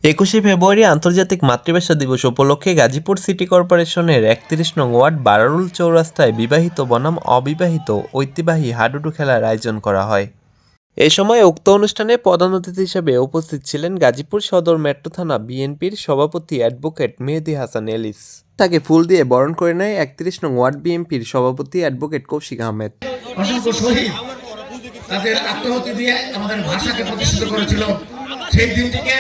২১শে ফেব্রুয়ারি আন্তর্জাতিক মাতৃভাষা দিবস উপলক্ষে গাজীপুর সিটি কর্পোরেশনের ৩১ নং ওয়ার্ড বারারুল চৌরাস্তায় বিবাহিত বনাম অবিবাহিত ঐতিহ্যবাহী হাডুডু খেলার আয়োজন করা হয়। এ সময় উক্ত অনুষ্ঠানে প্রধান অতিথি হিসেবে উপস্থিত ছিলেন গাজীপুর সদর মেট্রো থানা বিএনপির সভাপতি অ্যাডভোকেট মেহেদী হাসান এলিস। তাকে ফুল দিয়ে বরণ করে নেয় ৩১ নং ওয়ার্ড বিএনপির সভাপতি অ্যাডভোকেট কৌশিক আহমেদ। অসংখ্য শহীদ তাদের আত্মহত্যা দিয়ে আমাদের ভাষাকে প্রতিষ্ঠিত করেছিল। সেই দিনটিকে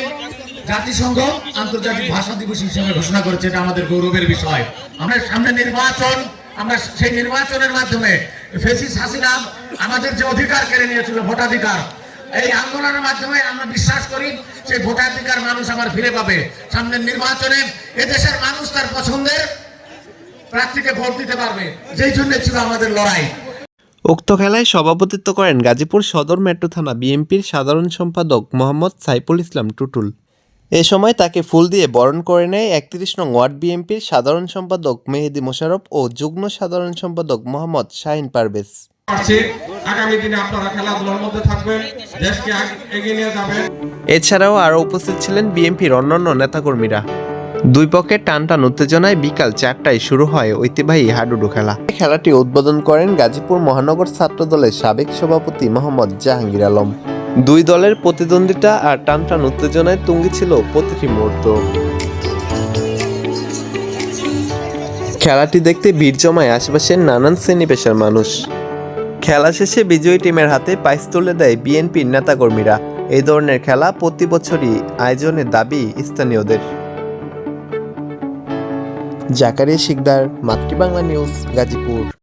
জাতিসংঘ আন্তর্জাতিক ভাষা দিবস হিসেবে ঘোষণা করেছে। এটা আমাদের গৌরবের বিষয়। আমরা সামনে নির্বাচন, আমরা সেই নির্বাচনের মাধ্যমে ফ্যাসিস্ট হাসিনা আমাদের যে অধিকার কেড়ে নিয়েছিল ভোটাধিকার, এই আন্দোলনের মাধ্যমে আমরা বিশ্বাস করি সেই ভোটাধিকার মানুষ আবার ফিরে পাবে। সামনের নির্বাচনে এদেশের মানুষ তার পছন্দের প্রার্থীকে ভোট দিতে পারবে, যেই জন্য ছিল আমাদের লড়াই। উক্ত খেলায় সভাপতিত্ব করেন গাজীপুর সদর মেট্রো থানা বিএনপির সাধারণ সম্পাদক মোহাম্মদ সাইফুল ইসলাম টুটুল। এ সময় তাকে ফুল দিয়ে বরণ করে নেয় ৩১ নং ওয়ার্ড বিএনপির সাধারণ সম্পাদক মেহেদী মোশাররফ ও যুগ্ম সাধারণ সম্পাদক মোহাম্মদ শাহিন পারভেজ। আগামী দিনে আপনারা খেলাধুলার মধ্যে থাকবেন, দেশকে এগিয়ে নিয়ে যাবেন। এছাড়াও আরও উপস্থিত ছিলেন বিএনপির অন্যান্য নেতাকর্মীরা। দুই পক্ষের টানটান উত্তেজনায় বিকাল ৪টায় শুরু হয় ঐতিহ্যবাহী হাডুডু খেলা। খেলাটি উদ্বোধন করেন গাজীপুর মহানগর ছাত্র দলের সাবেক সভাপতি মোহাম্মদ জাহাঙ্গীর আলম। দুই দলের প্রতিদ্বন্দ্বিতা আর টানটান উত্তেজনায় তুঙ্গে ছিল প্রতিটি মুহূর্ত। খেলাটি দেখতে ভিড় জমায় আশেপাশের নানান শ্রেণী পেশার মানুষ। খেলা শেষে বিজয়ী টিমের হাতে প্রাইজ তুলে দেয় বিএনপির নেতাকর্মীরা। এই ধরনের খেলা প্রতি বছরই আয়োজনের দাবি স্থানীয়দের। জাকারিয়া শিকদার, মাতৃবাংলা নিউজ, গাজীপুর।